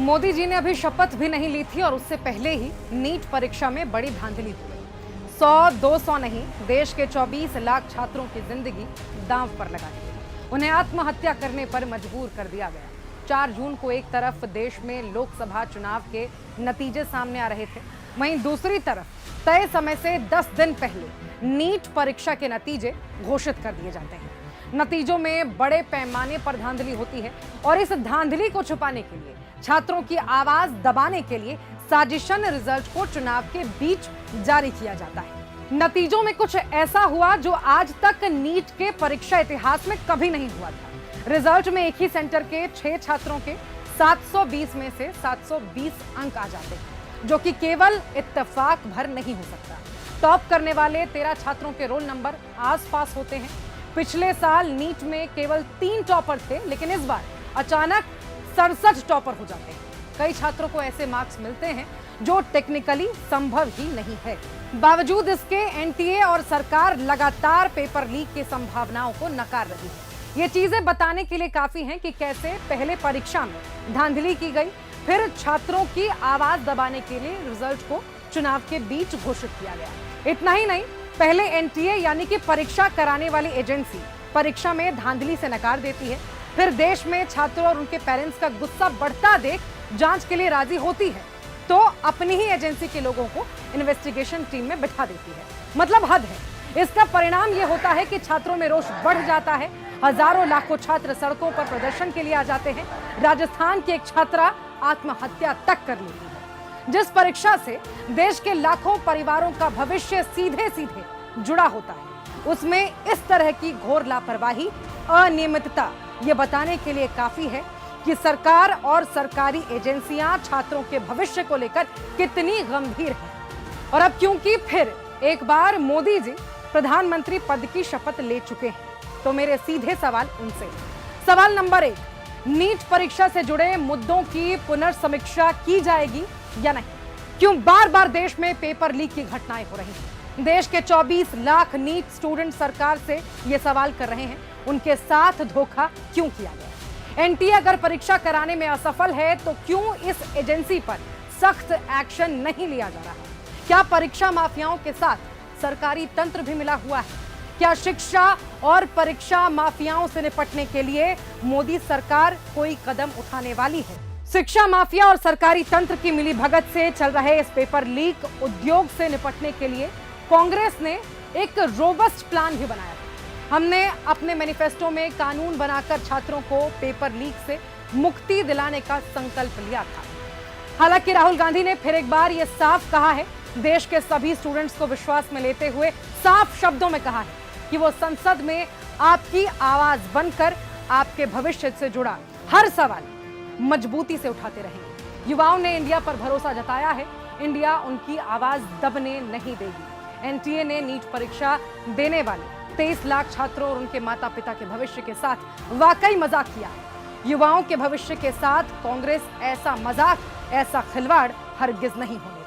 मोदी जी ने अभी शपथ भी नहीं ली थी और उससे पहले ही नीट परीक्षा में बड़ी धांधली हो गई। 100-200 नहीं, देश के 24 लाख छात्रों की जिंदगी दांव पर लगा दी गई। उन्हें आत्महत्या करने पर मजबूर कर दिया गया। 4 जून को एक तरफ देश में लोकसभा चुनाव के नतीजे सामने आ रहे थे, वहीं दूसरी तरफ तय समय से 10 दिन पहले नीट परीक्षा के नतीजे घोषित कर दिए जाते हैं। नतीजों में बड़े पैमाने पर धांधली होती है और इस धांधली को छुपाने के लिए, छात्रों की आवाज दबाने के लिए साजिशन रिजल्ट को चुनाव के बीच जारी किया जाता है। नतीजों में कुछ ऐसा हुआ जो आज तक नीट के परीक्षा इतिहास में कभी नहीं हुआ था। रिजल्ट में एक ही सेंटर के 6 छात्रों के 720 में से 720 अंक आ जाते हैं, जो कि केवल इत्तेफाक भर नहीं हो सकता। टॉप करने वाले 13 छात्रों के रोल नंबर आसपास होते हैं। पिछले साल नीट में केवल 3 टॉपर थे, लेकिन इस बार अचानक 67 टॉपर हो जाते हैं। कई छात्रों को ऐसे मार्क्स मिलते हैं जो टेक्निकली संभव ही नहीं है। बावजूद इसके एनटीए और सरकार लगातार पेपर लीक की संभावनाओं को नकार रही है। ये चीजें बताने के लिए काफी हैं कि कैसे पहले परीक्षा में धांधली की गई, फिर छात्रों की आवाज दबाने के लिए रिजल्ट को चुनाव के बीच घोषित किया गया। इतना ही नहीं, पहले एनटीए यानी कि परीक्षा कराने वाली एजेंसी परीक्षा में धांधली से नकार देती है, फिर देश में छात्रों और उनके पेरेंट्स का गुस्सा बढ़ता देख जांच के लिए राजी होती है, तो अपनी ही एजेंसी के लोगों को इन्वेस्टिगेशन टीम में बिठा देती है। मतलब हद है। इसका परिणाम यह होता है कि छात्रों में रोष बढ़ जाता है। हजारों लाखों छात्र सड़कों पर प्रदर्शन के लिए आ जाते हैं। राजस्थान की एक छात्रा आत्महत्या तक कर लेती है। जिस परीक्षा से देश के लाखों परिवारों का भविष्य सीधे सीधे जुड़ा होता है, उसमें इस तरह की घोर लापरवाही, अनियमितता ये बताने के लिए काफी है कि सरकार और सरकारी एजेंसियां छात्रों के भविष्य को लेकर कितनी गंभीर हैं। और अब क्योंकि फिर एक बार मोदी जी प्रधानमंत्री पद की शपथ ले चुके हैं, तो मेरे सीधे सवाल उनसे। सवाल नंबर 1, नीट परीक्षा से जुड़े मुद्दों की पुनर्समीक्षा की जाएगी या नहीं? क्यों बार बार देश में पेपर लीक की घटनाएं हो रही हैं? देश के 24 लाख नीट स्टूडेंट सरकार से ये सवाल कर रहे हैं, उनके साथ धोखा क्यों किया गया? एनटीए अगर परीक्षा कराने में असफल है, तो क्यों इस एजेंसी पर सख्त एक्शन नहीं लिया जा रहा? क्या परीक्षा माफियाओं के साथ सरकारी तंत्र भी मिला हुआ है? क्या शिक्षा और परीक्षा माफियाओं से निपटने के लिए मोदी सरकार कोई कदम उठाने वाली है? शिक्षा माफिया और सरकारी तंत्र की मिलीभगत से चल रहे इस पेपर लीक उद्योग से निपटने के लिए कांग्रेस ने एक रोबस्ट प्लान भी बनाया। हमने अपने मैनिफेस्टो में कानून बनाकर छात्रों को पेपर लीक से मुक्ति दिलाने का संकल्प लिया था। हालांकि राहुल गांधी ने फिर एक बार यह साफ कहा है, देश के सभी स्टूडेंट्स को विश्वास में लेते हुए साफ शब्दों में कहा है कि वो संसद में आपकी आवाज बनकर आपके भविष्य से जुड़ा हर सवाल मजबूती से उठाते रहेंगे। युवाओं ने इंडिया पर भरोसा जताया है, इंडिया उनकी आवाज दबने नहीं देगी। एनटीए ने नीट परीक्षा देने वाले 23 लाख छात्रों और उनके माता पिता के भविष्य के साथ वाकई मजाक किया है। युवाओं के भविष्य के साथ कांग्रेस ऐसा मजाक, ऐसा खिलवाड़ हरगिज नहीं होने